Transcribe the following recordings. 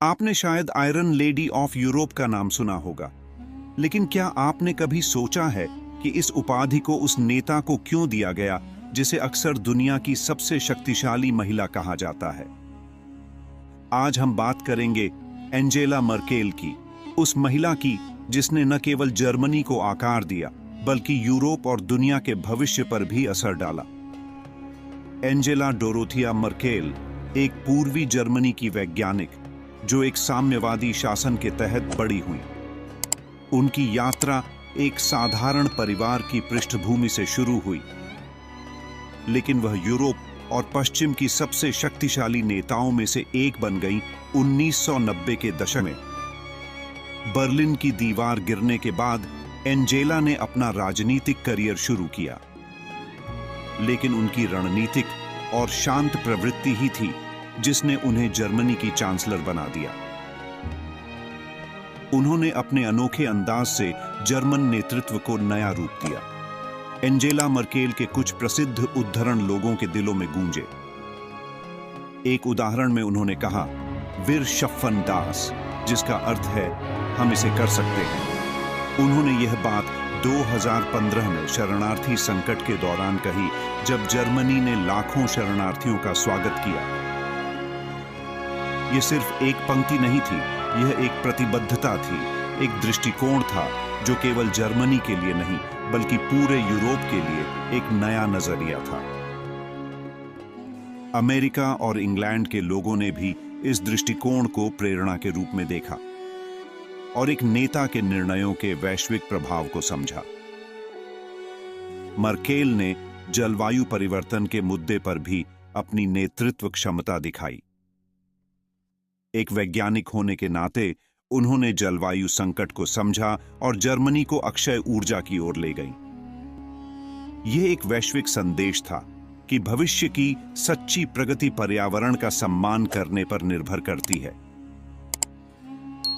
आपने शायद iron lady of Europe का नाम सुना होगा, लेकिन क्या आपने कभी सोचा है कि इस उपाधि को उस नेता को क्यों दिया गया जिसे अक्सर दुनिया की सबसे शक्तिशाली महिला कहा जाता है? आज हम बात करेंगे एंजेला मर्केल की, उस महिला की जिसने न केवल जर्मनी को आकार दिया बल्कि यूरोप और दुनिया के भविष्य पर भी असर डाला। एंजेला डोरोथिया मर्केल एक पूर्वी जर्मनी की वैज्ञानिक जो एक साम्यवादी शासन के तहत बड़ी हुई। उनकी यात्रा एक साधारण परिवार की पृष्ठभूमि से शुरू हुई, लेकिन वह यूरोप और पश्चिम की सबसे शक्तिशाली नेताओं में से एक बन गई। 1990 के दशक में बर्लिन की दीवार गिरने के बाद एंजेला ने अपना राजनीतिक करियर शुरू किया, लेकिन उनकी रणनीतिक और शांत प्रवृत्ति ही थी जिसने उन्हें जर्मनी की चांसलर बना दिया। उन्होंने अपने अनोखे अंदाज से जर्मन नेतृत्व को नया रूप दिया। एंजेला मर्केल के कुछ प्रसिद्ध उद्धरण लोगों के दिलों में गूंजे। एक उदाहरण में उन्होंने कहा, "Wir schaffen das", जिसका अर्थ है हम इसे कर सकते हैं। उन्होंने यह बात 2015 में शरणार्थी संकट के दौरान कही, जब जर्मनी ने लाखों शरणार्थियों का स्वागत किया। यह सिर्फ एक पंक्ति नहीं थी, यह एक प्रतिबद्धता थी, एक दृष्टिकोण था जो केवल जर्मनी के लिए नहीं बल्कि पूरे यूरोप के लिए एक नया नजरिया था। अमेरिका और इंग्लैंड के लोगों ने भी इस दृष्टिकोण को प्रेरणा के रूप में देखा और एक नेता के निर्णयों के वैश्विक प्रभाव को समझा। मर्केल ने जलवायु परिवर्तन के मुद्दे पर भी अपनी नेतृत्व क्षमता दिखाई। एक वैज्ञानिक होने के नाते उन्होंने जलवायु संकट को समझा और जर्मनी को अक्षय ऊर्जा की ओर ले गई। यह एक वैश्विक संदेश था कि भविष्य की सच्ची प्रगति पर्यावरण का सम्मान करने पर निर्भर करती है।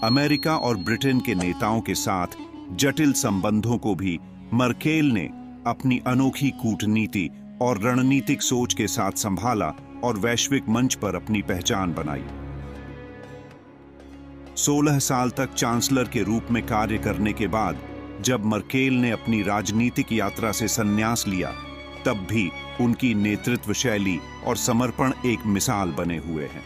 अमेरिका और ब्रिटेन के नेताओं के साथ जटिल संबंधों को भी मर्केल ने अपनी अनोखी कूटनीति और रणनीतिक सोच के साथ संभाला और वैश्विक मंच पर अपनी पहचान बनाई। 16 साल तक चांसलर के रूप में कार्य करने के बाद जब मर्केल ने अपनी राजनीतिक यात्रा से संन्यास लिया, तब भी उनकी नेतृत्व शैली और समर्पण एक मिसाल बने हुए हैं।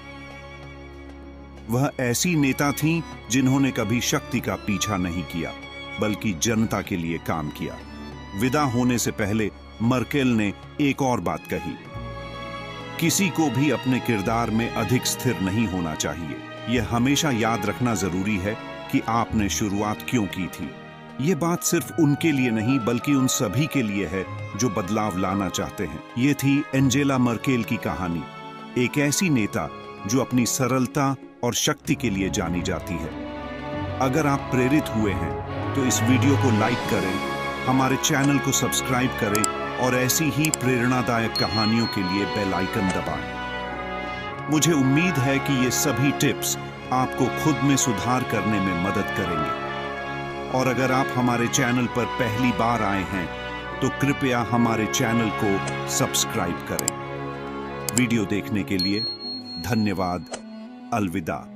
वह ऐसी नेता थीं जिन्होंने कभी शक्ति का पीछा नहीं किया बल्कि जनता के लिए काम किया। विदा होने से पहले मर्केल ने एक और बात कही, "किसी को भी अपने किरदार में अधिक स्थिर नहीं होना चाहिए। यह हमेशा याद रखना जरूरी है कि आपने शुरुआत क्यों की थी।" यह बात सिर्फ उनके लिए नहीं बल्कि उन सभी के लिए है जो बदलाव लाना चाहते हैं। यह थी एंजेला मर्केल की कहानी, एक ऐसी नेता जो अपनी सरलता और शक्ति के लिए जानी जाती है। अगर आप प्रेरित हुए हैं तो इस वीडियो को लाइक करें, हमारे चैनल को सब्सक्राइब करें और ऐसी ही प्रेरणादायक कहानियों के लिए बेल आइकन दबाएं। मुझे उम्मीद है कि ये सभी टिप्स आपको खुद में सुधार करने में मदद करेंगे। और अगर आप हमारे चैनल पर पहली बार आए हैं तो कृपया हमारे चैनल को सब्सक्राइब करें। वीडियो देखने के लिए धन्यवाद। अलविदा।